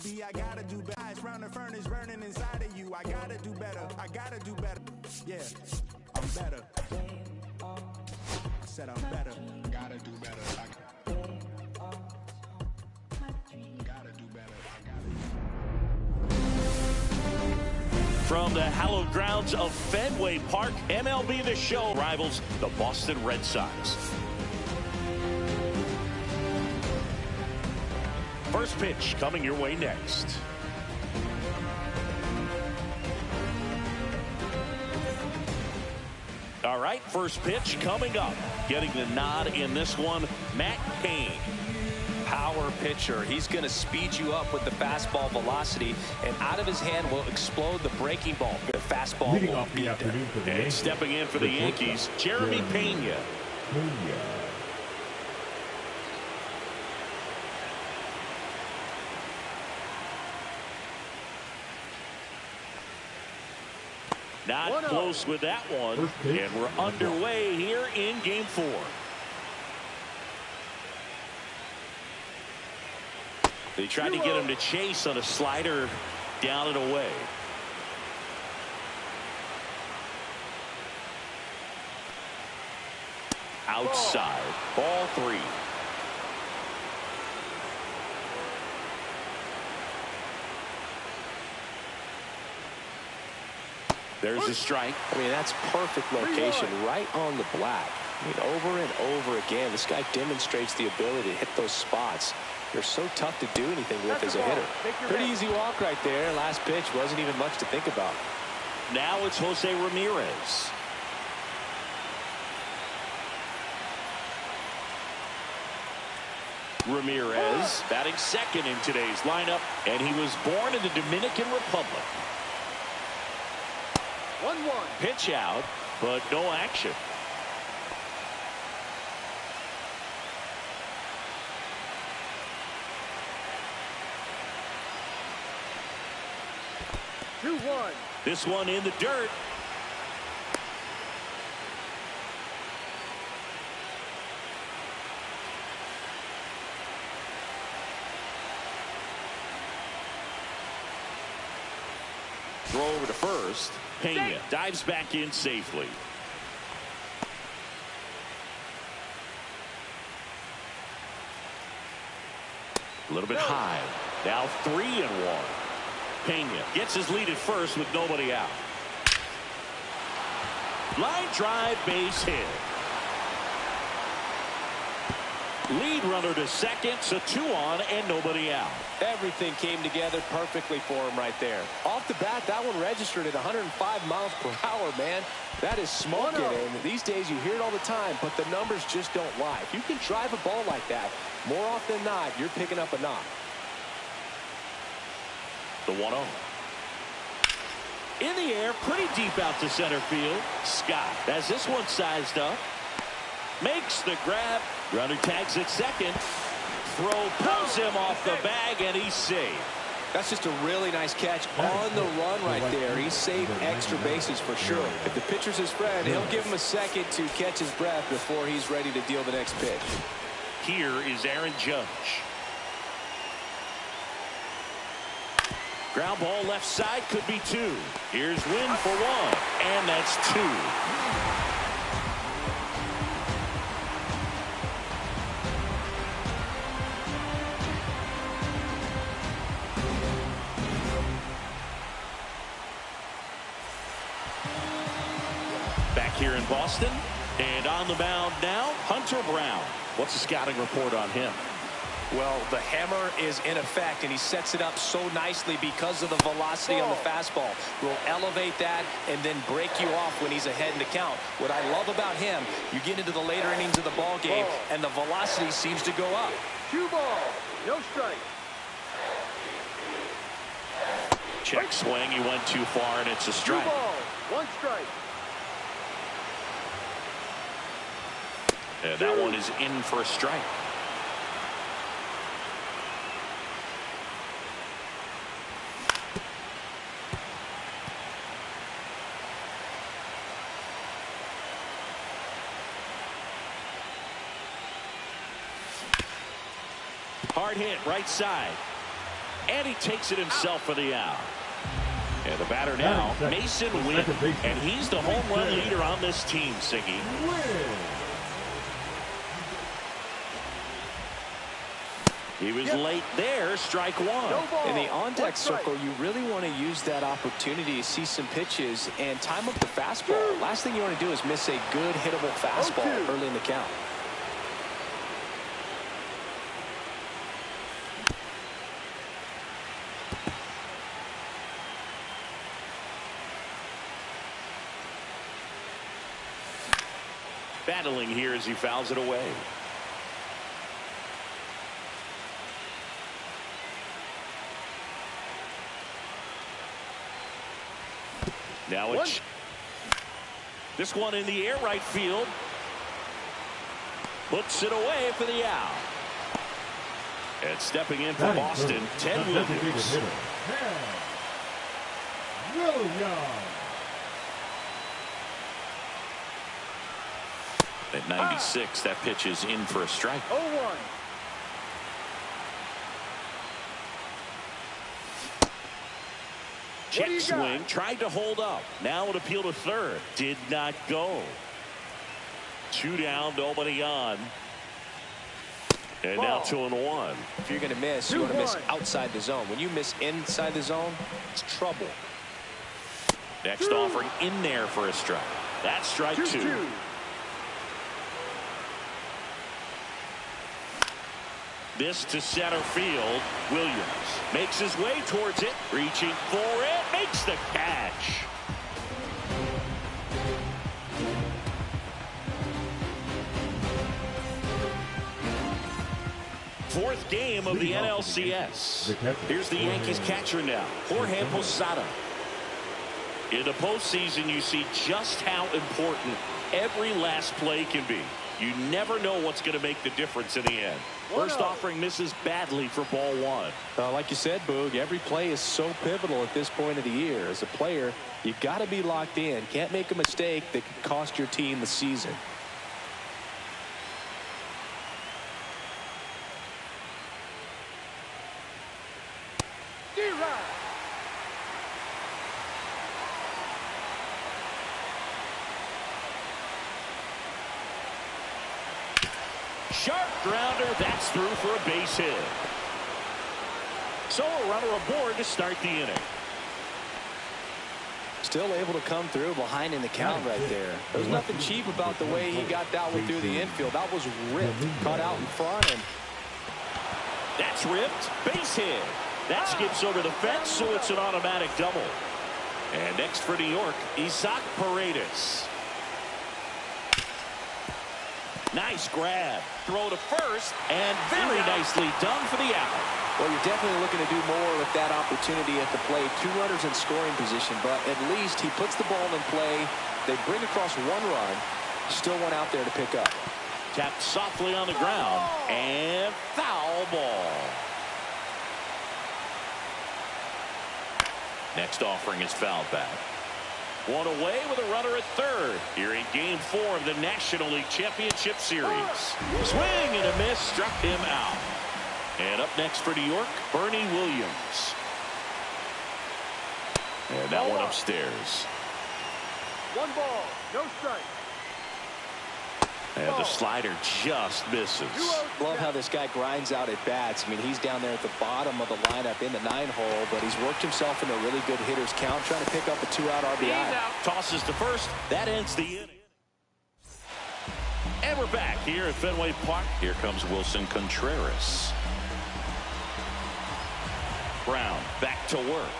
be. I gotta do better. It's round the furnace burning inside of you. I gotta do better. I gotta do better. Yeah, I'm better. I said I'm better. Gotta do better. From the hallowed grounds of Fenway Park, MLB The Show rivals the Boston Red Sox. First pitch coming your way next. All right, first pitch coming up. Getting the nod in this one, Matt Cain. Power pitcher. He's going to speed you up with the fastball velocity, and out of his hand will explode the breaking ball. The fastball will beat them. And stepping in for the Yankees, Jeremy Pena. Not close with that one, and we're underway here in Game 4. They tried to get him to chase on a slider down and away. Outside, ball 3. There's a strike. I mean, that's perfect location, right on the black. I mean, over and over again, this guy demonstrates the ability to hit those spots. They're so tough to do anything with as a hitter. Pretty easy walk right there. Last pitch wasn't even much to think about. Now it's Jose Ramirez. Ramirez batting second in today's lineup, and he was born in the Dominican Republic. 1-1. Pitch out, but no action. This one in the dirt. Throw over to first. Pena dives back in safely. A little bit high. Now 3-1. Pena gets his lead at first with nobody out. Line drive, base hit. Lead runner to second, so 2 on and nobody out. Everything came together perfectly for him right there. Off the bat, that one registered at 105 miles per hour, man. That is smoking, and these days you hear it all the time, but the numbers just don't lie. If you can drive a ball like that, more often than not, you're picking up a knock. The 1-0. In the air, pretty deep out to center field. Scott has this one sized up. Makes the grab. Runner tags at second. Throw pulls him off the bag, and he's safe. That's just a really nice catch on the run right there. He saved extra bases for sure. If the pitcher's his friend, he'll give him a second to catch his breath before he's ready to deal the next pitch. Here is Aaron Judge. Ground ball left side, could be 2. Here's Wynn for 1, and that's 2. Back here in Boston, and on the mound now, Hunter Brown. What's the scouting report on him? Well, the hammer is in effect, and he sets it up so nicely because of the velocity on the fastball. Will elevate that and then break you off when he's ahead in the count. What I love about him, you get into the later innings of the ball game, and the velocity seems to go up. 2 balls, no strike. Check swing, he went too far, and it's a strike. 2 balls, 1 strike. And that one is in for a strike. Hard hit right side. And he takes it himself for the out. And the batter now, Mason Wynn. And he's the home run leader on this team, Siggy. He was late there, strike one. In the on-deck circle, you really want to use that opportunity to see some pitches and time up the fastball. Last thing you want to do is miss a good hittable fastball early in the count. Battling here as he fouls it away. Now it's this one in the air, right field. Puts it away for the out. And stepping in for Boston, Ted Williams. At 96, that pitch is in for a strike. 0-1. Check swing, tried to hold up. Now an appeal to third. Did not go. 2 down, nobody on. And now 2-1. If you're going to miss, you want to miss outside the zone. When you miss inside the zone, it's trouble. Next offering in there for a strike. That's strike 2. This to center field. Williams makes his way towards it, reaching for it, makes the catch. Fourth game of the NLCS. Here's the Yankees catcher now, Jorge Posada. In the postseason, you see just how important every last play can be. You never know what's going to make the difference in the end. First offering misses badly for ball 1. Like you said, Boog, every play is so pivotal at this point of the year. As a player, you've got to be locked in. Can't make a mistake that could cost your team the season. Sharp grounder, that's through for a base hit. So a runner aboard to start the inning. Still able to come through behind in the count right there. There's nothing cheap about the way he got that one through the infield. That was ripped, caught out in front, and that's ripped, base hit. That skips over the fence, so it's an automatic double. And next for New York, Isaac Paredes. Nice grab, throw to first, and very nicely done for the out. Well, you're definitely looking to do more with that opportunity at the plate. 2 runners in scoring position, but at least he puts the ball in play. They bring across 1 run, still one out there to pick up. Tapped softly on the ground, and foul ball. Next offering is fouled back. One away with a runner at third here in Game 4 of the National League Championship Series. Swing and a miss, struck him out. And up next for New York, Bernie Williams. And that one upstairs. 1 ball, no strike. And the slider just misses. Love how this guy grinds out at bats. I mean, he's down there at the bottom of the lineup in the 9-hole, but he's worked himself into a really good hitter's count, trying to pick up a 2-out RBI. Tosses to first. That ends the inning. And we're back here at Fenway Park. Here comes Wilson Contreras. Brown back to work.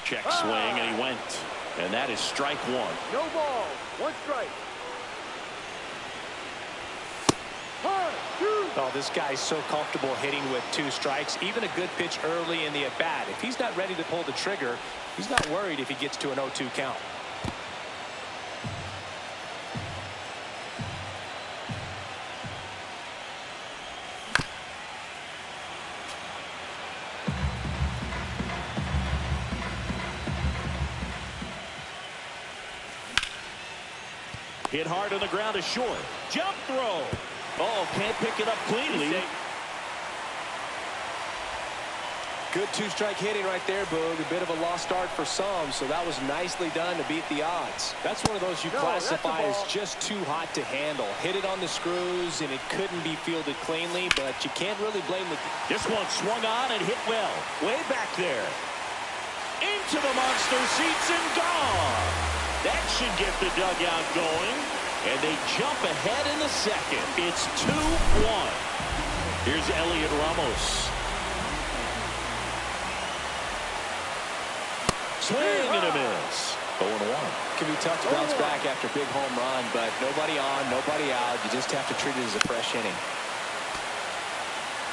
Check swing, and he went. And that is strike 1. No ball, 1 strike. Oh, this guy's so comfortable hitting with 2 strikes. Even a good pitch early in the at-bat. If he's not ready to pull the trigger, he's not worried if he gets to an 0-2 count. Hit hard on the ground is short. Jump throw. Oh, can't pick it up cleanly. Good two-strike hitting right there, Boog. A bit of a lost start for some, so that was nicely done to beat the odds. That's one of those you classify as just too hot to handle. Hit it on the screws, and it couldn't be fielded cleanly, but you can't really blame the... This one swung on and hit well. Way back there. Into the monster seats and gone. That should get the dugout going. And they jump ahead in the second. It's 2-1. Here's Elliot Ramos. Swing and a miss. 0-1. Can be tough to bounce back after a big home run, but nobody on, nobody out. You just have to treat it as a fresh inning.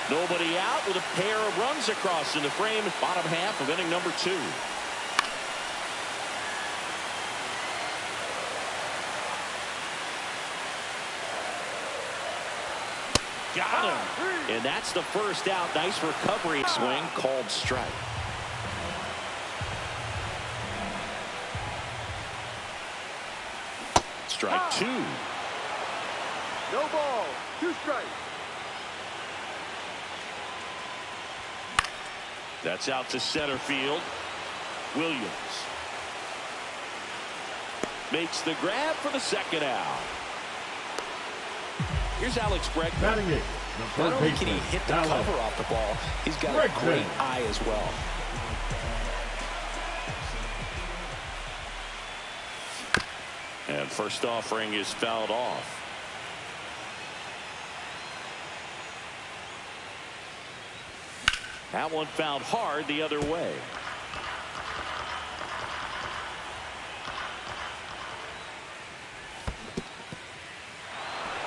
Nobody out with a pair of runs across in the frame. Bottom half of inning number 2. Got him. And that's the first out. Nice recovery. Swing called strike. Strike 2. No ball. 2 strikes. That's out to center field. Williams makes the grab for the second out. Here's Alex Bregman. Not only can he hit the cover off the ball, he's got a great eye as well. And first offering is fouled off. That one fouled hard the other way.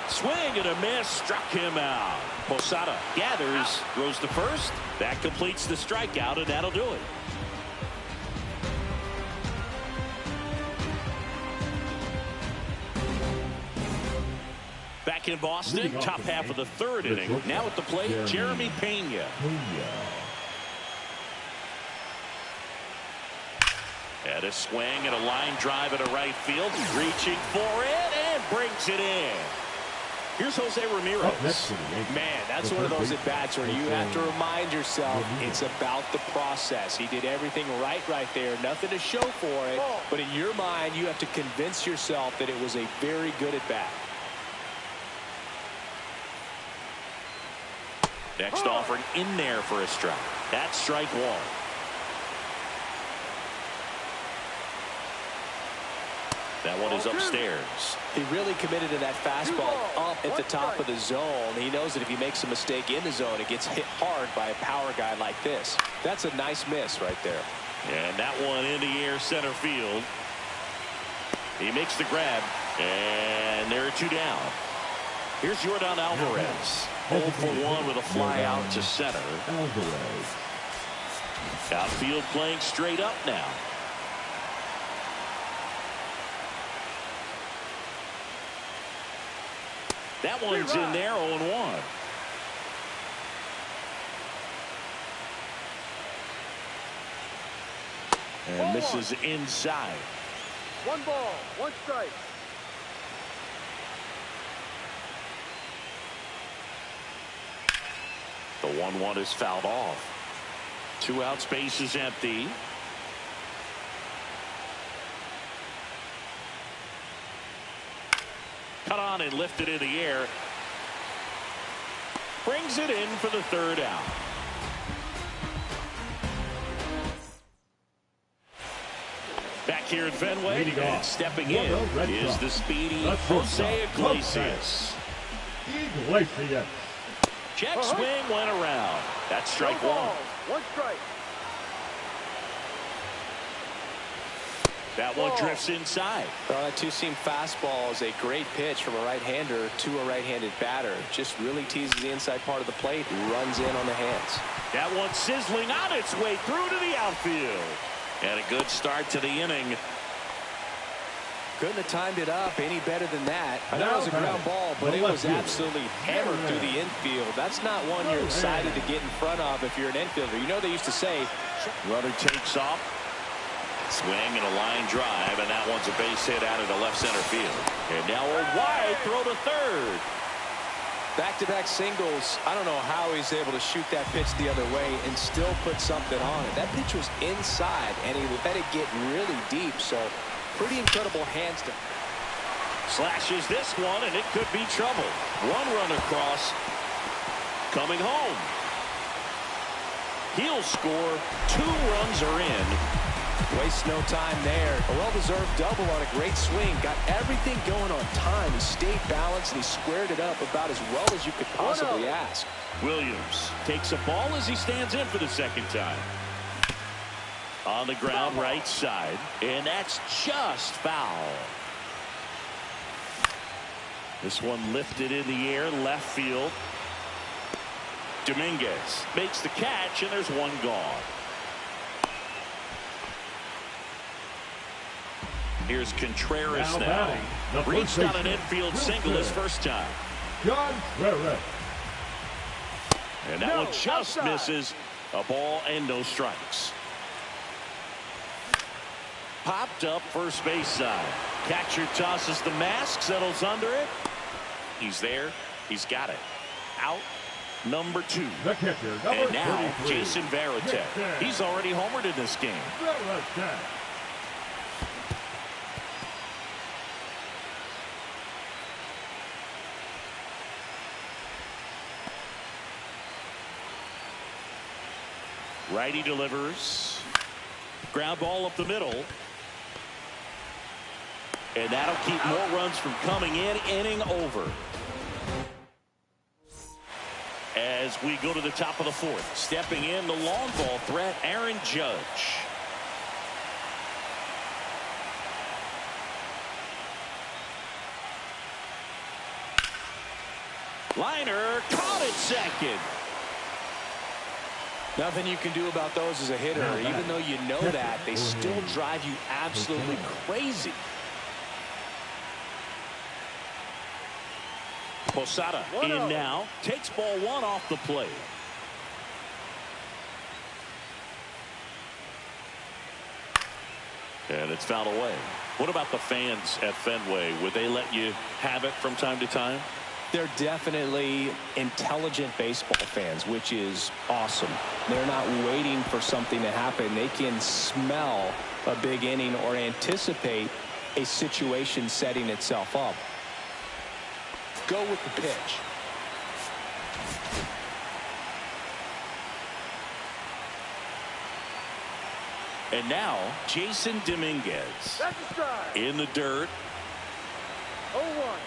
Swing and a miss, struck him out. Posada gathers, throws to first. That completes the strikeout, and that'll do it. Back in Boston, top half of the third inning. Now at the plate, Jeremy Pena. And a swing and a line drive at a right field. Reaching for it and brings it in. Here's Jose Ramirez. Man, that's one of those at-bats where you have to remind yourself it's about the process. He did everything right there. Nothing to show for it. But in your mind, you have to convince yourself that it was a very good at-bat. Next offering in there for a strike. That's strike 1. That one is upstairs. He really committed to that fastball up at the top of the zone. He knows that if he makes a mistake in the zone, it gets hit hard by a power guy like this. That's a nice miss right there. And that one in the air center field. He makes the grab. And there are 2 down. Here's Jordan Alvarez. 0 for 1 with a fly out to center. Outfield playing straight up now. That one's in there, 0-1. And this is inside. 1 ball, 1 strike. The 1-1 is fouled off. 2 outs, base is empty. Cut on and lifted in the air. Brings it in for the 3rd out. Back here at Fenway, and stepping in is the speedy Jose Iglesias. Check swing went around. That's strike 1. 1 strike. That one drifts inside. That 2-seam fastball is a great pitch from a right-hander to a right-handed batter. Just really teases the inside part of the plate, runs in on the hands. That one sizzling on its way through to the outfield. And a good start to the inning. Couldn't have timed it up any better than that. I know it was a ground ball, but it was absolutely hammered through the infield. That's not one you're excited to get in front of if you're an infielder. You know they used to say, runner takes off. Swing and a line drive, and that one's a base hit out of the left center field. And now a wide throw to third. Back-to-back singles. I don't know how he's able to shoot that pitch the other way and still put something on it. That pitch was inside, and he let it get really deep, so pretty incredible hands to. Slashes this one, and it could be trouble. One run across. Coming home. He'll score. 2 runs are in. Waste no time there. A well-deserved double on a great swing. Got everything going on time. He stayed balanced, and he squared it up about as well as you could possibly ask. Williams takes a ball as he stands in for the second time. On the ground, right side. And that's just foul. This one lifted in the air, left field. Dominguez makes the catch, and there's one gone. Here's Contreras now. Reached on an infield single his first time. And that one just misses. A ball and no strikes. Popped up first base side. Catcher tosses the mask, settles under it. He's there. He's got it. Out. Number 2. And now Jason Varitek. He's already homered in this game. Righty delivers. Ground ball up the middle. And that'll keep more runs from coming in. Inning over. As we go to the top of the 4th. Stepping in the long ball threat, Aaron Judge. Liner caught at second. Nothing you can do about those as a hitter. Even though you know that, they still drive you absolutely crazy. Posada in now. Takes ball 1 off the plate. And it's fouled away. What about the fans at Fenway? Would they let you have it from time to time? They're definitely intelligent baseball fans, which is awesome. They're not waiting for something to happen. They can smell a big inning or anticipate a situation setting itself up. Go with the pitch. And now Jason Dominguez in the dirt. 0-1.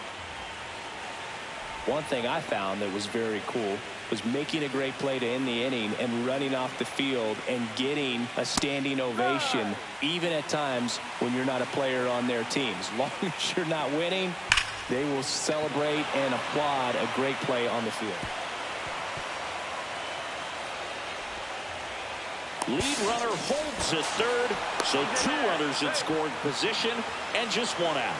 One thing I found that was very cool was making a great play to end the inning and running off the field and getting a standing ovation, even at times when you're not a player on their team. As long as you're not winning, they will celebrate and applaud a great play on the field. Lead runner holds at third, so 2 runners in scoring position and just 1 out.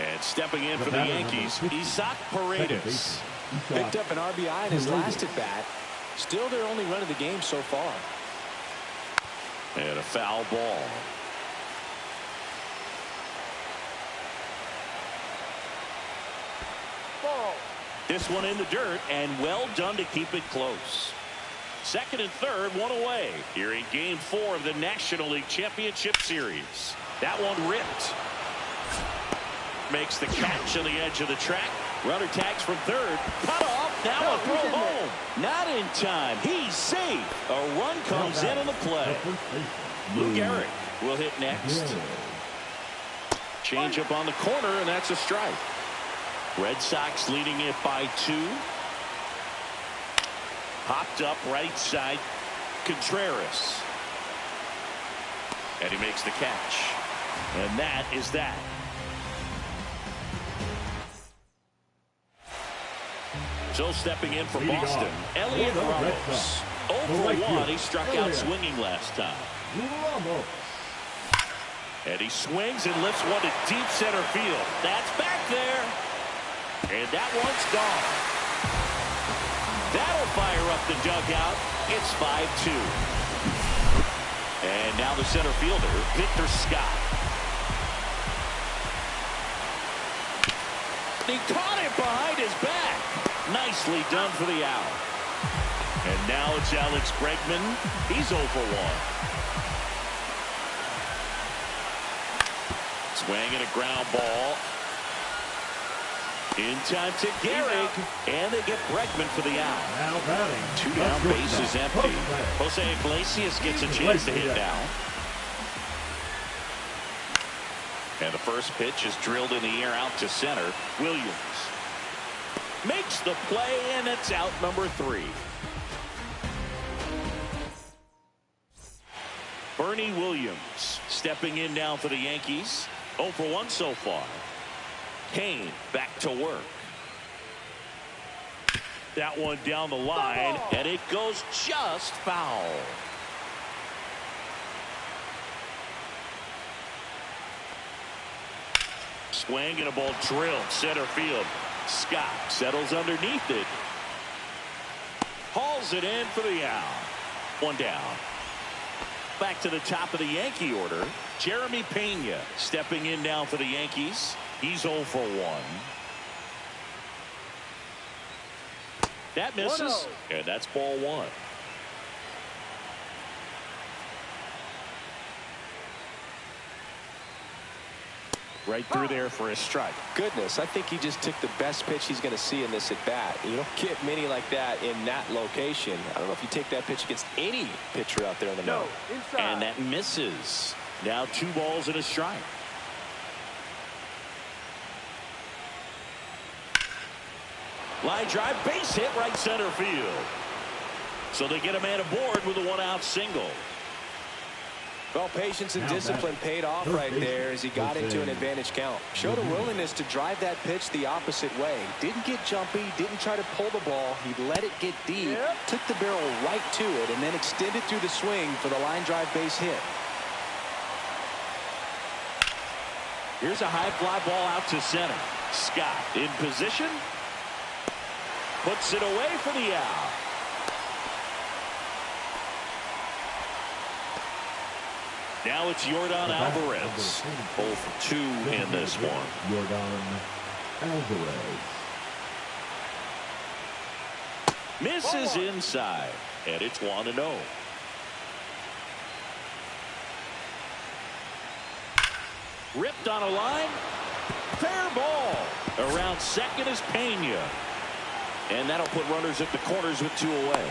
And stepping in for the Yankees, Isaac Paredes. Picked up an RBI in his last at bat. Still their only run of the game so far. And a foul ball. This one in the dirt, and well done to keep it close. Second and third, 1 away. Here in Game 4 of the National League Championship Series. That one ripped. Makes the catch on the edge of the track. Runner tags from third. Cut off. Now a throw home. Not in time. He's safe. A run comes in on the play. Lou Gehrig will hit next. Change up on the corner, and that's a strike. Red Sox leading it by 2. Popped up right side. Contreras. And he makes the catch. And that is that. So stepping in for Boston, Elliot Ramos. 0 for 1. He struck out swinging last time. And he swings and lifts one to deep center field. That's back there. And that one's gone. That'll fire up the dugout. It's 5-2. And now the center fielder, Victor Scott. He caught it behind his back. Nicely done for the out. And now it's Alex Bregman. He's 0 for 1. Swing and a ground ball. In time to Gehrig, and they get Bregman for the out. Now batting. 2 down, bases empty. Jose Iglesias gets a chance to hit now. And the first pitch is drilled in the air out to center. Williams makes the play, and it's out number 3. Bernie Williams stepping in now for the Yankees. 0 for 1 so far. Kane back to work. That one down the line, and it goes just foul. Swing and a ball drilled center field. Scott settles underneath it. Hauls it in for the out. 1 down. Back to the top of the Yankee order. Jeremy Pena stepping in now for the Yankees. He's 0 for 1. That misses, and that's ball 1. Right through there for a strike. Goodness, I think he just took the best pitch he's going to see in this at bat. You don't get many like that in that location. I don't know if you take that pitch against any pitcher out there in the mound. And that misses. Now 2 balls and a strike. Line drive, base hit, right center field. So they get a man aboard with a 1-out single. Well, patience and discipline paid off right there as he got into an advantage count. Showed a willingness to drive that pitch the opposite way. Didn't get jumpy, didn't try to pull the ball. He let it get deep, took the barrel right to it, and then extended through the swing for the line drive base hit. Here's a high fly ball out to center. Scott in position. Puts it away for the out. Now it's Yordan Alvarez. 0 for 2 in this one. Yordan Alvarez. Misses inside, and it's 1-0. Ripped on a line. Fair ball. Around second is Pena. And that'll put runners at the corners with 2 away.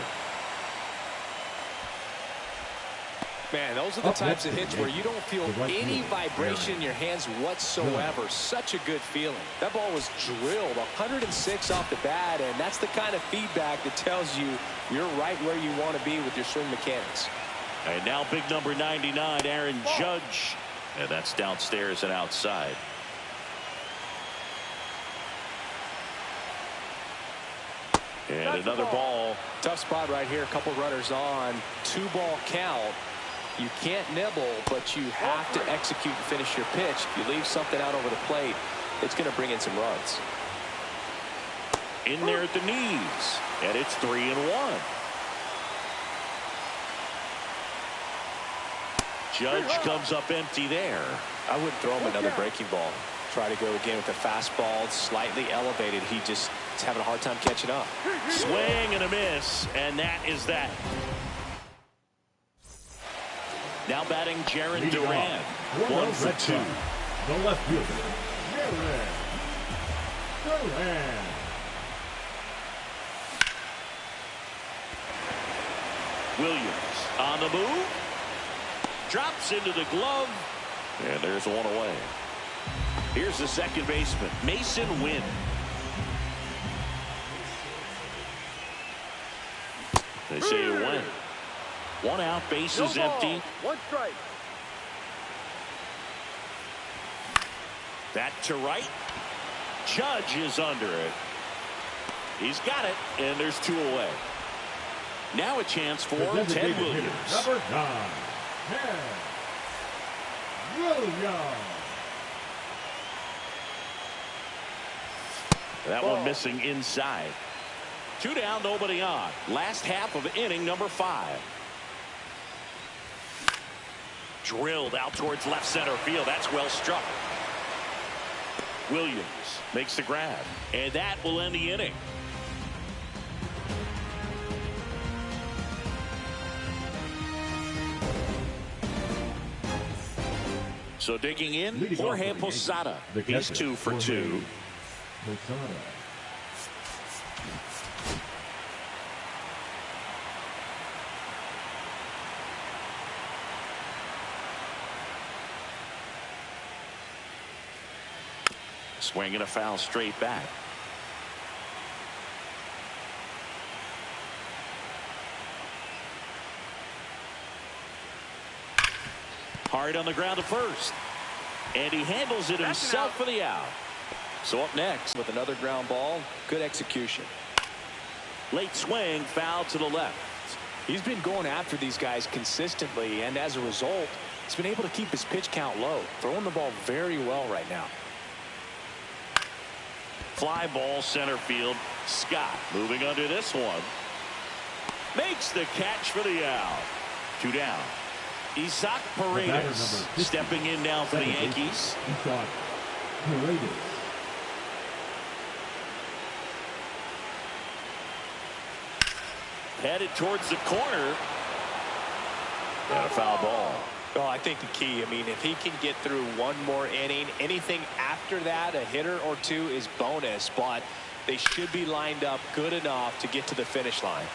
Man, those are the types of hits where you don't feel any vibration in your hands whatsoever. Such a good feeling. That ball was drilled 106 off the bat, and that's the kind of feedback that tells you you're right where you want to be with your swing mechanics. And now big number 99, Aaron Judge. And that's downstairs and outside. And another ball. Tough spot right here. A couple runners on. 2-ball count. You can't nibble, but you have to execute and finish your pitch. If you leave something out over the plate, it's going to bring in some runs. In there at the knees. And it's 3-1. Judge comes up empty there. I wouldn't throw him another breaking ball. Try to go again with the fastball. Slightly elevated. He just is having a hard time catching up. Swing and a miss. And that is that. Now batting Jaron Duran. 1 for 2. The left fielder, Jaron Duran. Williams on the move. Drops into the glove. And there's 1 away. Here's the second baseman, Mason Wynn. They say it went. 1 out, base is empty. 1 strike. That to right. Judge is under it. He's got it, and there's 2 away. Now a chance for Ted Williams. Number 9, Ted Williams. That one missing inside. 2 down, nobody on. Last half of inning number 5. Drilled out towards left center field. That's well struck. Williams makes the grab, and that will end the inning. So digging in, Jorge Posada. He's 2 for 2. Posada. Swinging a foul straight back. Hard on the ground to first. And he handles it himself for the out. So up next with another ground ball. Good execution. Late swing, foul to the left. He's been going after these guys consistently, and as a result, he's been able to keep his pitch count low. Throwing the ball very well right now. Fly ball center field. Scott moving under this one. Makes the catch for the out. 2 down. Isaac Paredes stepping in now for the Yankees. Isaac Paredes. Headed towards the corner. And a foul ball. Well, I think the key, I mean, if he can get through one more inning, anything after that, a hitter or two is bonus, but they should be lined up good enough to get to the finish line.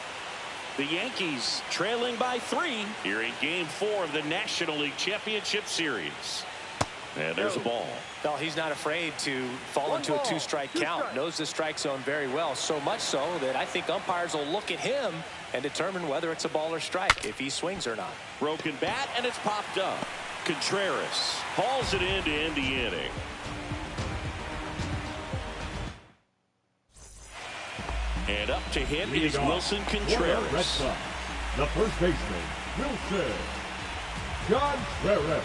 The Yankees trailing by 3 here in Game 4 of the National League Championship Series. And there's a ball. Well, he's not afraid to fall into a 2-strike count. Knows the strike zone very well, so much so that I think umpires will look at him and determine whether it's a ball or strike, if he swings or not. Broken bat, and it's popped up. Contreras hauls it in to end the inning. And up to him is Wilson Contreras. Red Sox, the first baseman, Wilson Contreras.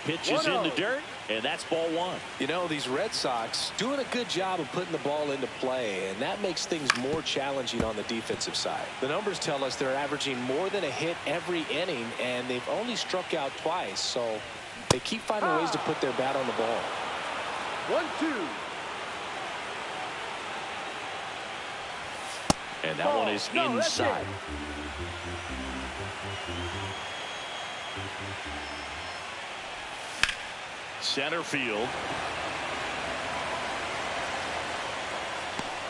Pitches in the dirt, and that's ball 1. You know, these Red Sox doing a good job of putting the ball into play, and that makes things more challenging on the defensive side. The numbers tell us they're averaging more than a hit every inning, and they've only struck out twice, so they keep finding ways to put their bat on the ball. 1-2. And that one is inside. Center field.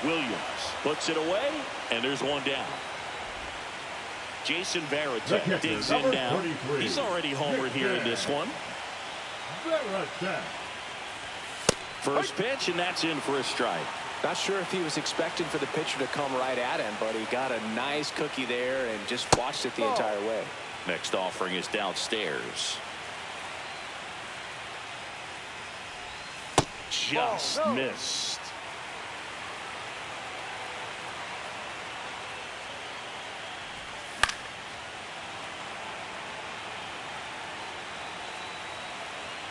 Williams puts it away, and there's one down. Jason Varitek digs in now. He's already homered here in this one. Varitek. First pitch, and that's in for a strike. Not sure if he was expecting for the pitcher to come right at him, but he got a nice cookie there and just watched it the entire way. Next offering is downstairs. Just missed.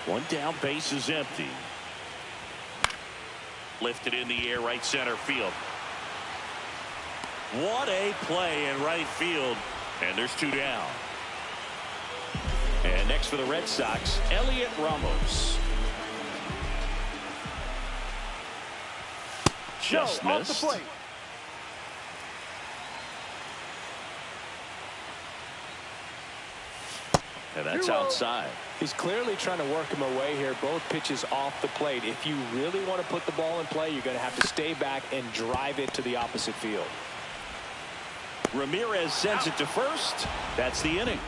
One down, base is empty. Lifted in the air, right center field. What a play in right field. And there's 2 down. And next for the Red Sox, Elliot Ramos. Just missed. Off the plate. And that's outside. He's clearly trying to work him away here. Both pitches off the plate. If you really want to put the ball in play, you're going to have to stay back and drive it to the opposite field. Ramirez sends it to first. That's the inning.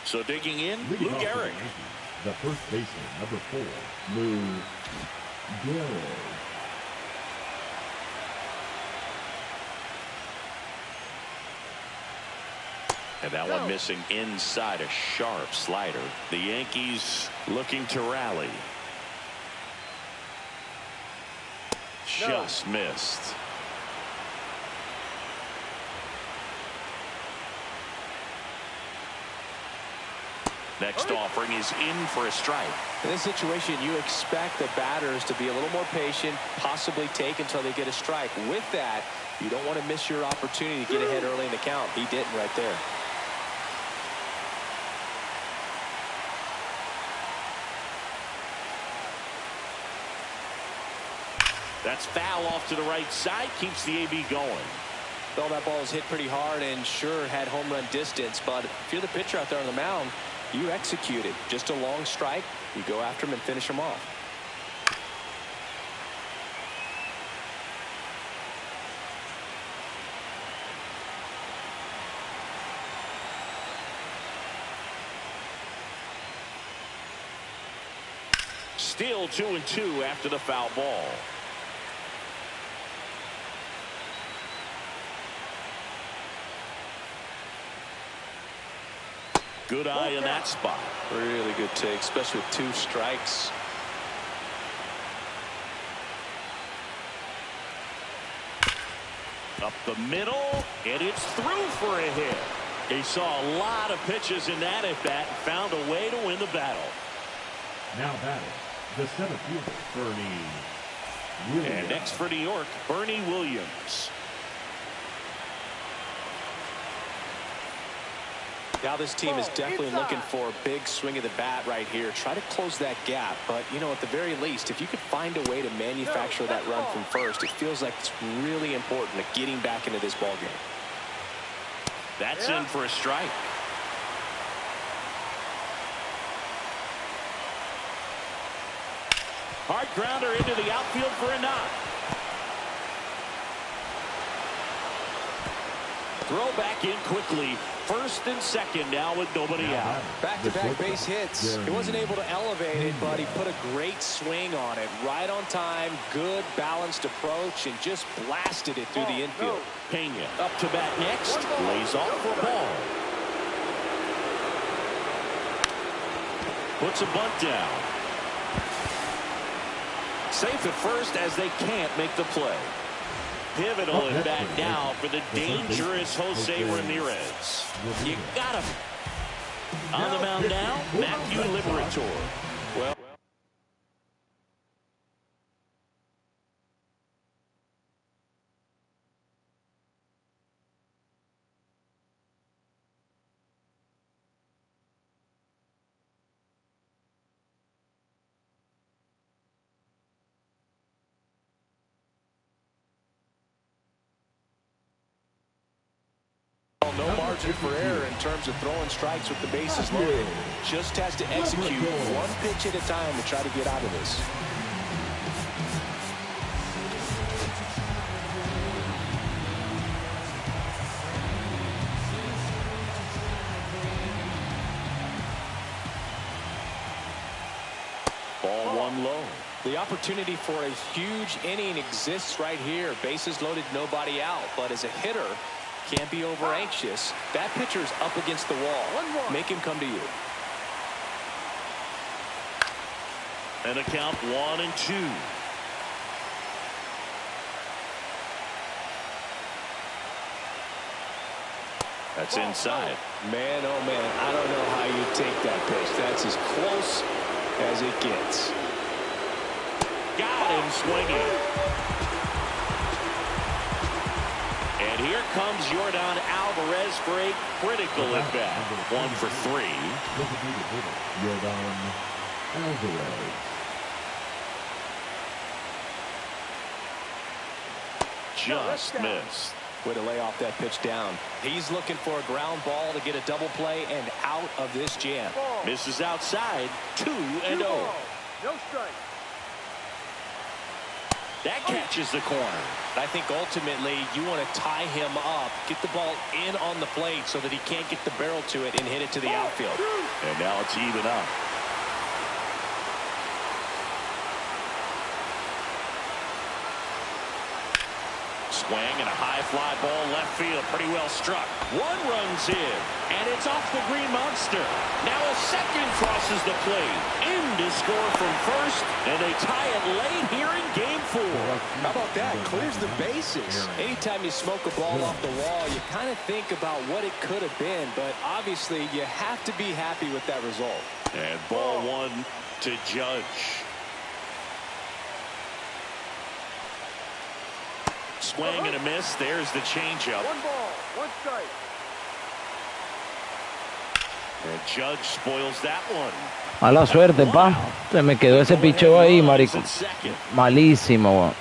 So digging in, Lou Gehrig. The first baseman, number 4, Lou Gehrig. And that one missing inside, a sharp slider. The Yankees looking to rally. Just missed. Next offering is in for a strike. In this situation, you expect the batters to be a little more patient, possibly take until they get a strike. With that, you don't want to miss your opportunity to get ahead early in the count. He didn't right there. That's foul off to the right side. Keeps the AB going. Well, that ball was hit pretty hard and sure had home run distance. But if you're the pitcher out there on the mound, you execute it. Just a long strike. You go after him and finish him off. Still 2-2 after the foul ball. Good eye in that spot. Really good take, especially with 2 strikes. Up the middle, and it's through for a hit. He saw a lot of pitches in that at-bat and found a way to win the battle. Now batting, the center fielder, Bernie Williams. And next for New York, Bernie Williams. Now this team is definitely looking for a big swing of the bat right here. Try to close that gap. But, you know, at the very least, if you could find a way to manufacture that run from first, it feels like it's really important to getting back into this ball game. That's in for a strike. Hard grounder into the outfield for a knock. Throw back in quickly. First and second now with nobody out. Back-to-back base hits. He wasn't able to elevate it, but he put a great swing on it. Right on time, good balanced approach, and just blasted it through the infield. Pena up to bat next. Lays off for a ball. Puts a bunt down. Safe at first as they can't make the play. Pivotal in bat now for the dangerous Jose Ramirez. You got him. On the mound now, Matthew Liberatore. Well, no margin for error in terms of throwing strikes with the bases loaded. Just has to execute one pitch at a time to try to get out of this. ball one low. The opportunity for a huge inning exists right here. Bases loaded, nobody out. But as a hitter, can't be over anxious. That pitcher's up against the wall. Make him come to you. And a count 1-2. That's inside. Man, oh man, I don't know how you take that pitch. That's as close as it gets. Got him swinging. And here comes Yordan Alvarez for a critical at bat. 1 for 3. Yordan Alvarez. Just missed. Way to lay off that pitch down. He's looking for a ground ball to get a double play and out of this jam. Misses outside. 2-0. No strike. That catches the corner. I think ultimately you want to tie him up, get the ball in on the plate so that he can't get the barrel to it and hit it to the outfield. And now it's even up. Swing and a high fly ball left field. Pretty well struck. One runs in, and it's off the Green Monster. Now a second crosses the plate. In to score from first, and they tie it late here in Game 4. How about that? Clears the bases. Anytime you smoke a ball off the wall, you kind of think about what it could have been, but obviously you have to be happy with that result. And ball one to Judge. Swing and a miss. There's the changeup. 1 ball, 1 strike. And Judge spoils that one. Mala suerte, pa. Se me quedó ese picheo ahí, marico. Malísimo,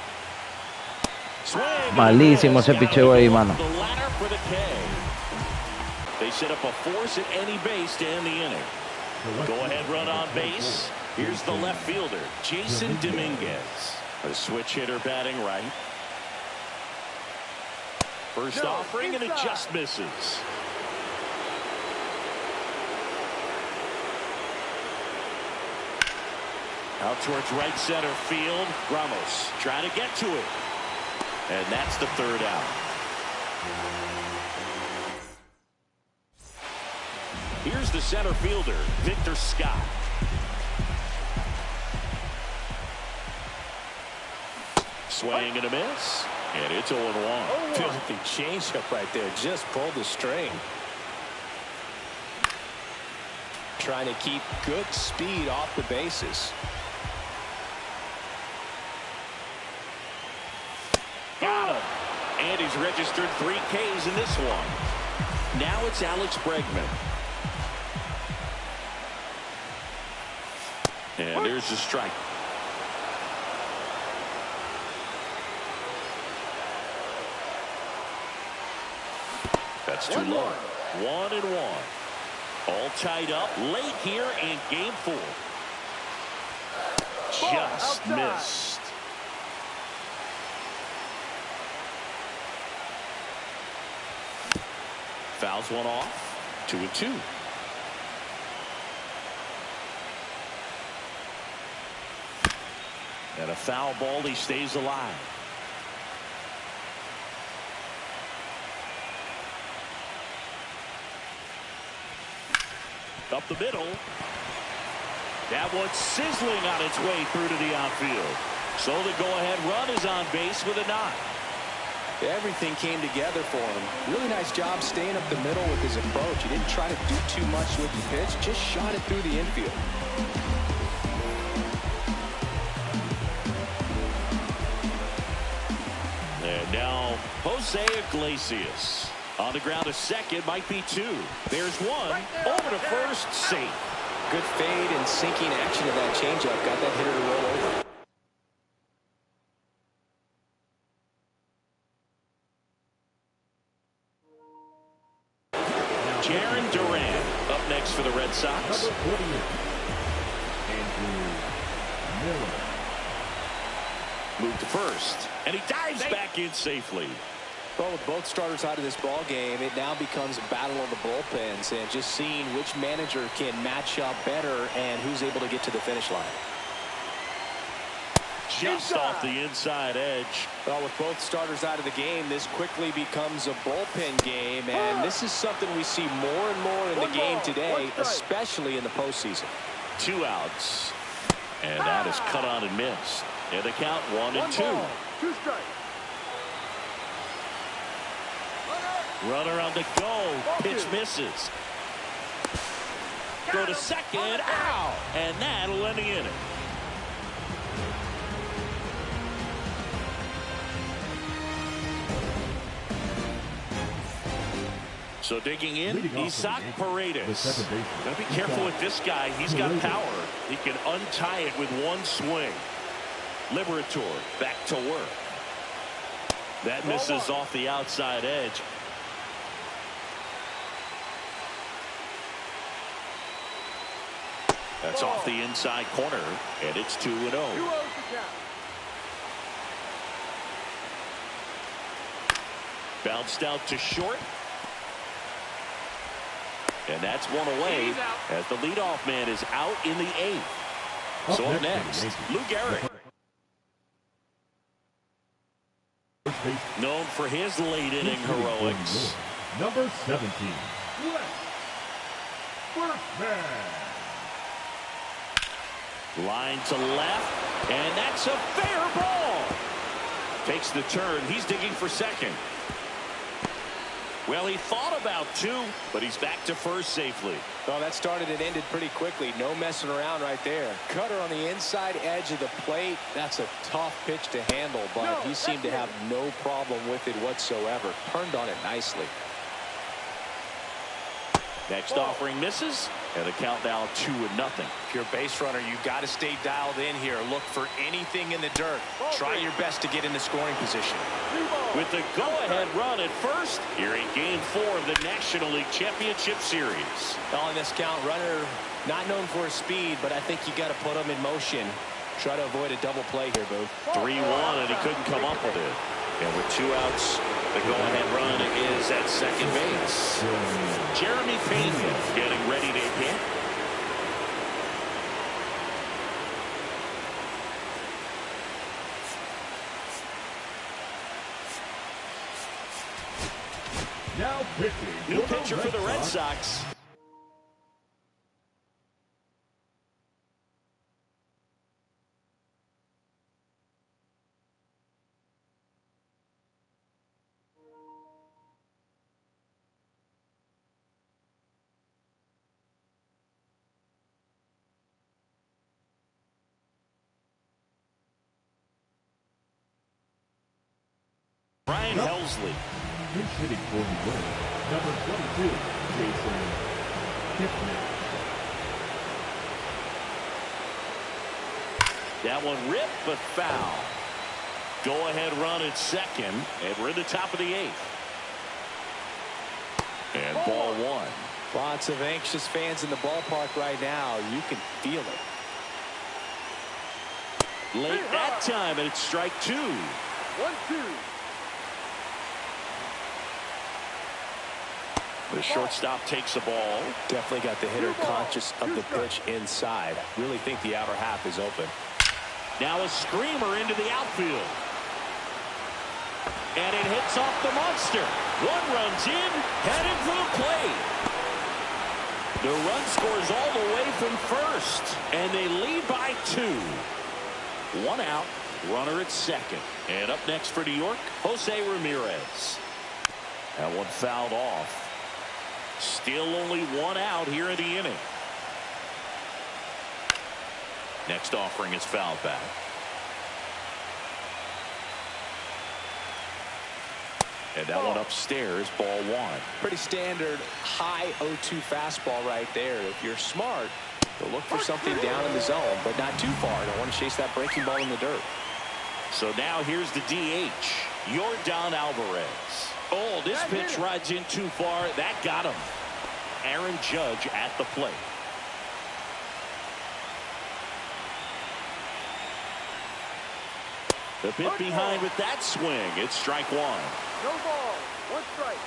Malísimo ese picheo ahí, mano. They set up a force at any base to end the inning. Go ahead run on base. Here's the left fielder, Jason Dominguez. A switch hitter batting right. First offering and it just misses. Out towards right center field. Ramos trying to get to it. And that's the third out. Here's the center fielder, Victor Scott. Swing and a miss. And it's 0-1. Filthy changeup right there. Just pulled the string. Trying to keep good speed off the bases. Got him. And he's registered 3 Ks in this one. Now it's Alex Bregman. And there's the strike. That's too low. 1-1. All tied up late here in game 4. Just missed. Fouls one off. 2-2. And a foul ball. He stays alive. Up the middle. That one's sizzling on its way through to the outfield. So the go-ahead run is on base with a knock. Everything came together for him. Really nice job staying up the middle with his approach. He didn't try to do too much with the pitch. Just shot it through the infield. And now Jose Iglesias. On the ground, a second, might be 2. There's 1. Over to first, safe. Good fade and sinking action of that changeup. Got that hitter to roll over. Jaron Duran up next for the Red Sox. Number 48, Andrew Miller. Move to first, and he dives back in safely. Well, with both starters out of this ball game, it now becomes a battle of the bullpens and just seeing which manager can match up better and who's able to get to the finish line. Just off the inside edge. Well, with both starters out of the game, this quickly becomes a bullpen game, and this is something we see more and more in the game today, especially in the postseason. 2 outs, and that is cut on and missed. And the count 1-2. 2 strikes. Runner on the go. Pitch misses. Go to second. Out. And that'll end the inning. So digging in, Isaac Paredes. Got to be careful with this guy. He's got power. He can untie it with one swing. Liberator back to work. That misses off the outside edge. That's off the inside corner, and it's 2-0. Bounced out to short. And that's one away as the leadoff man is out in the 8th. So up next, Lou Gehrig. Known for his late inning heroics. Number 17, first man. Line to left, and that's a fair ball. Takes the turn. He's digging for second. Well, he thought about 2, but he's back to first safely. Well, that started and ended pretty quickly. No messing around right there. Cutter on the inside edge of the plate. That's a tough pitch to handle, but he seemed to have no problem with it whatsoever. Turned on it nicely. Next offering misses, and the count now 2-0. If you're a base runner, you've got to stay dialed in here. Look for anything in the dirt. Try your best to get in the scoring position. With the go-ahead run at first, here in Game 4 of the National League Championship Series. On this count, runner not known for his speed, but I think you got to put him in motion. Try to avoid a double play here, Booth. 3-1, and he couldn't come up with it. And with 2 outs, the go-ahead run is at second base. Jeremy Pena getting ready to hit. Now pitching. New pitcher for the Red Sox. Brian Helsley. He's hitting for the win. Number 22, Jason Kipnis. That one ripped, but foul. Go-ahead run at second, and we're in the top of the 8th. And ball 1. Lots of anxious fans in the ballpark right now. You can feel it. Late that time, and it's strike 2. 1-2. The shortstop takes the ball. Definitely got the hitter conscious of the pitch inside. Really think the outer half is open. Now a screamer into the outfield. And it hits off the monster. One runs in, headed for the plate. The run scores all the way from first, and they lead by 2. 1 out, runner at second. And up next for New York, Jose Ramirez. That one fouled off. Still only 1 out here in the inning. Next offering is fouled back. And that one upstairs, ball 1. Pretty standard high 0-2 fastball right there. If you're smart, you'll look for something down in the zone, but not too far. Don't want to chase that breaking ball in the dirt. So now here's the DH, Yordan Alvarez. Oh, this pitch rides in too far. That got him. Aaron Judge at the plate. The pit behind with that swing. It's strike 1. No ball. 1 strike.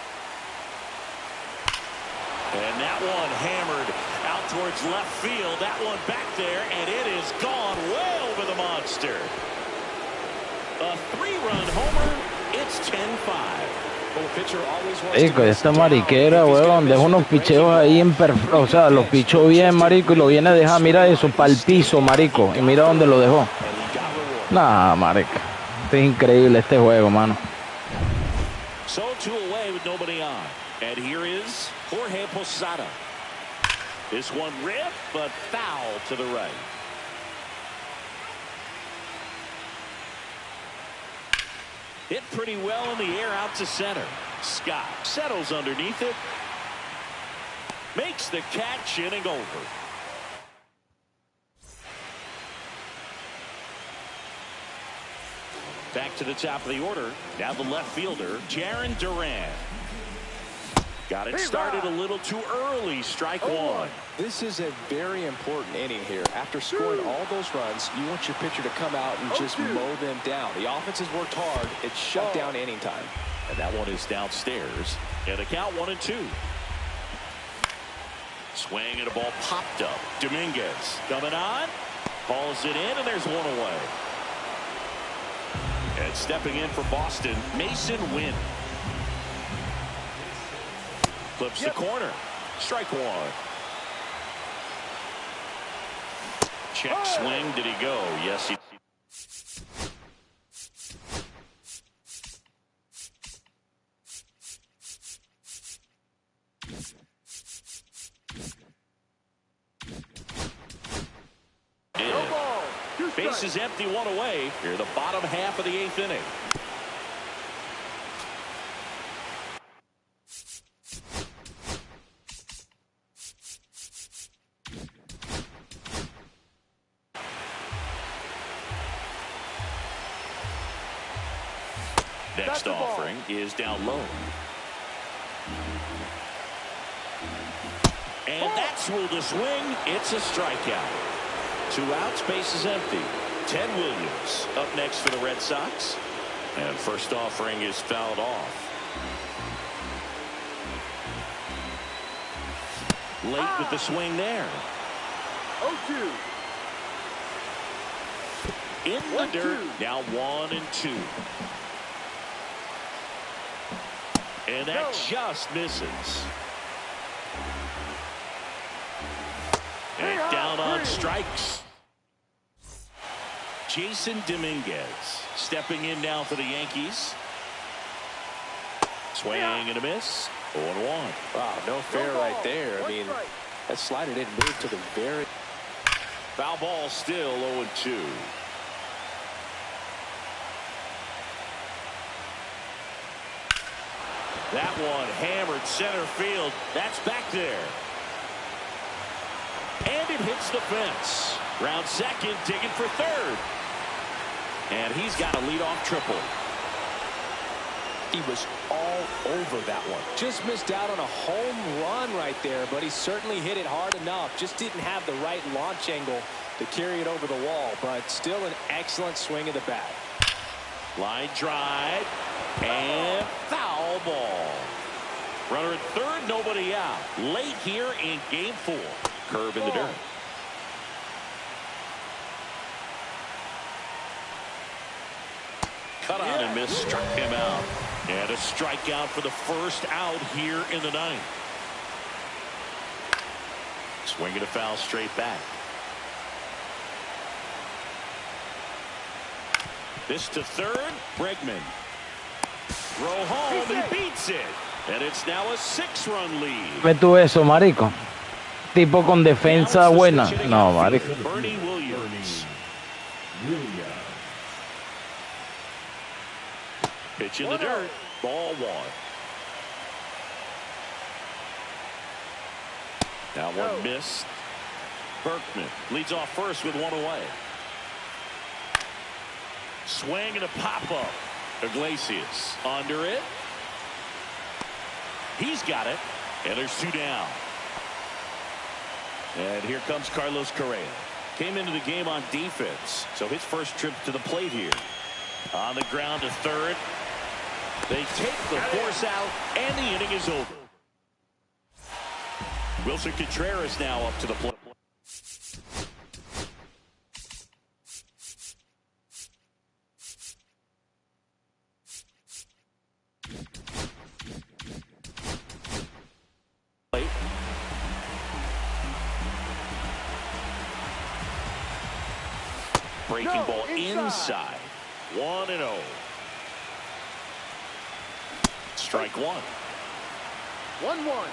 And that one hammered out towards left field. That one back there, and it is gone way over the monster. A 3-run homer. It's 10-5. Marico, esta mariquera, weón, deja unos picheos ahí o sea, los pichó bien, marico, y lo viene a dejar, mira eso, pa'l piso, marico, y mira dónde lo dejó. Nah, marica, este es increíble este juego, mano. So 2 away with nobody on. And here is Jorge Posada. This one ripped, but foul to the right. Hit pretty well in the air out to center. Scott settles underneath it. Makes the catch, inning over. Back to the top of the order. Now the left fielder, Jarren Duran. Got it started a little too early. Strike 1. This is a very important inning here. After scoring all those runs, you want your pitcher to come out and just mow them down. The offense has worked hard. It's shut down inning time. And that one is downstairs. And the count 1-2. Swing and a ball popped up. Dominguez coming on. Hauls it in, and there's 1 away. And stepping in for Boston, Mason Wynn. Flips the corner. Strike 1. Check swing. Did he go? Yes, he. Base is empty, 1 away. Here, the bottom half of the 8th inning. Next offering is down low. And that's ruled a swing. It's a strikeout. 2 outs, base is empty. Ted Williams up next for the Red Sox. And first offering is fouled off. Late with the swing there. 0-2. In the dirt. Now 1-2. And that just misses. And down on strikes. Jason Dominguez stepping in now for the Yankees. Swing and a miss. 0-1. Wow, no fair right there. I mean, that slider didn't move to the very. Foul ball still 0-2. That one hammered center field. That's back there. And it hits the fence. Round second, digging for third. And he's got a leadoff triple. He was all over that one. Just missed out on a home run right there, but he certainly hit it hard enough. Just didn't have the right launch angle to carry it over the wall, but still an excellent swing of the bat. Line drive and foul ball. Runner at third, nobody out. Late here in game 4. Curve in the dirt. Cut on and miss, struck him out. And a strikeout for the first out here in the 9th. Swinging a foul straight back. This to third, Bregman. Throw home, he beats it. And it's now a 6-run lead. Ve tú eso, marico. Tipo con defensa buena. No, marico. Bernie Williams. Pitch in the dirt. Ball 1. Now one missed. Berkman leads off first with 1 away. Swing and a pop-up. Iglesias under it. He's got it. And there's 2 down. And here comes Carlos Correa. Came into the game on defense. So his first trip to the plate here. On the ground to third. They take the force out, and the inning is over. Wilson Contreras now up to the plate. Breaking ball inside. 1-0. Strike 1. 1-1.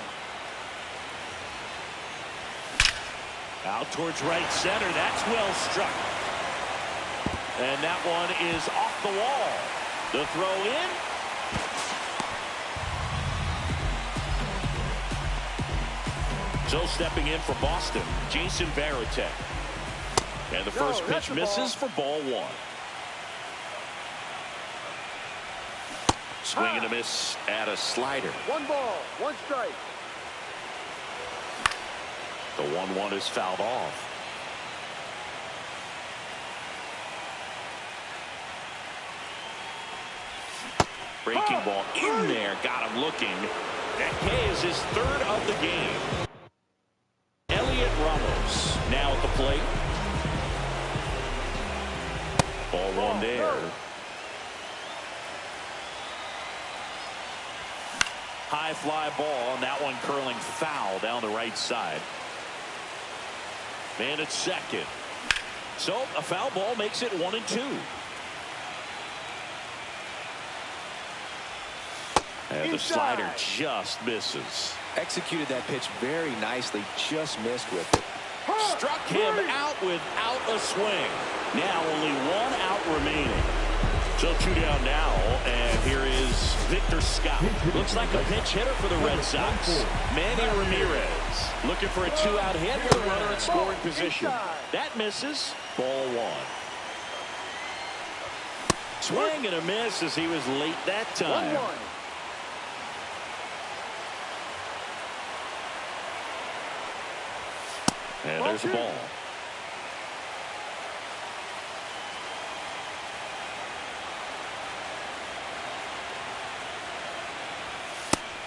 Out towards right center. That's well struck. And that one is off the wall. The throw in. So stepping in for Boston, Jason Varitek. And the first pitch misses for ball 1. Swing and a miss at a slider. 1 ball, 1 strike. The 1-1 is fouled off. Breaking ball in there. Got him looking. That K is his 3rd of the game. Elliot Ramos now at the plate. Ball 1 there. High fly ball, and that one curling foul down the right side. Man at second. So a foul ball makes it 1-2. And the slider just misses. Executed that pitch very nicely, just missed with it. Struck him out without a swing. Now only 1 out remaining. So 2 down now, and here is Victor Scott. Looks like a pinch hitter for the Red Sox. Manny Ramirez looking for a 2-out hit with a runner in scoring position. That misses. Ball 1. Swing and a miss as he was late that time. 1-1. And there's a ball.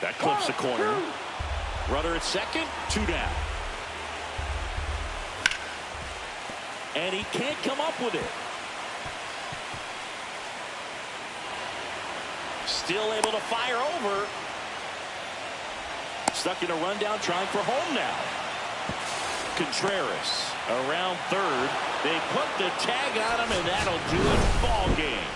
That clips the corner. Runner at second, 2 down. And he can't come up with it. Still able to fire over. Stuck in a rundown, trying for home now. Contreras around third. They put the tag on him, and that'll do it. Ball game.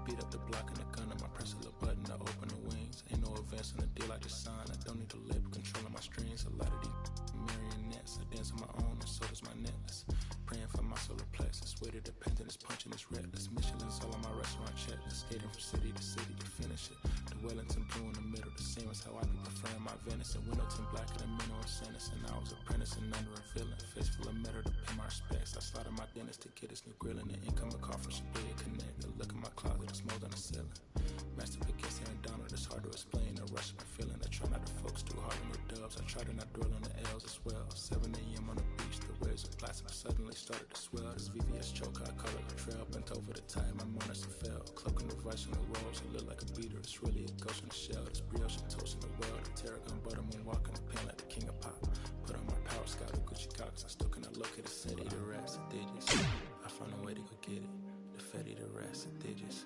beat up the block and the gun on my press a little button to open the wings. Ain't no advance on the deal I just signed. I don't need a lip controlling my strings. A lot of these marionettes. I dance on my own and so does my necklace. Praying for my solar plexus. Way to dependent is punching this reckless. Michelin's all on my restaurant checklist. Skating from city to city to finish it. The Wellington blue in the middle. The same as how I be preferring my venison. Windowton black and a minnow sentence. And I was apprentice and under a villain. Face full of metal to pay my respects. I slotted my dentist to get his new grilling. The incoming call from Shabria Connect. The look in my closet, it's mold on the ceiling. Master against Aaron Donald, it's hard to explain. The rush of my feeling. I try not to focus too hard on the dubs. I try to not dwell on the L's as well. 7 a.m. on the beach, the waves of plastic suddenly started to swell. This VVS choke, I call it a trail. Bent over the tie, my monitor fell. Cloaking the vice on the rolls, it look like a beater. It's really a ghost in the shell. This brioche and toast in the world. The tarragon butter moon walking the pen like the king of pop. Put on my power scout, the Gucci Cox. I still cannot locate the city, the rest of digits. I found a way to go get it. The Fetty, the rest of digits.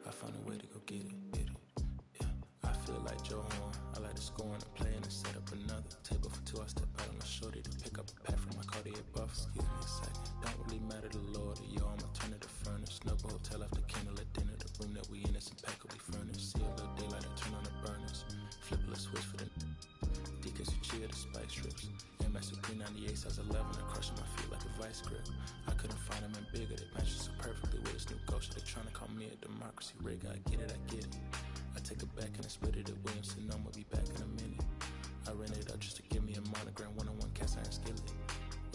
I found a way to go get it, get it. Yeah, I feel like Joe Horn. I like to score and play and set up another table for two. I step out on the shorty to pick up a pack from my Cartier buff. Excuse me a second. Don't really matter the Lord or yo, I'ma turn it to furnace. Snuggle hotel after candle at dinner. The room that we in is impeccably furnished. See a little daylight and turn on the burners. Flip a little switch for the deacons who cheer the spice strips. MS with 398 size 11. I crush on my feet like a vice grip. I couldn't find them in bigger. They match so perfectly with this new ghost. They trying to call me a democracy rig. I get it, I get it. I take it back and I split it at Williamson. I'm gonna be back in a minute. I rented it up just to give me a monogram. One-on-one cast iron skillet.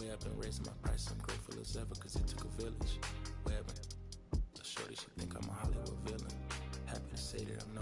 Way I've been raising my price. I'm grateful as ever cause it took a village. Way I've been a shorty, she think I'm a Hollywood villain. Happy to say that I'm no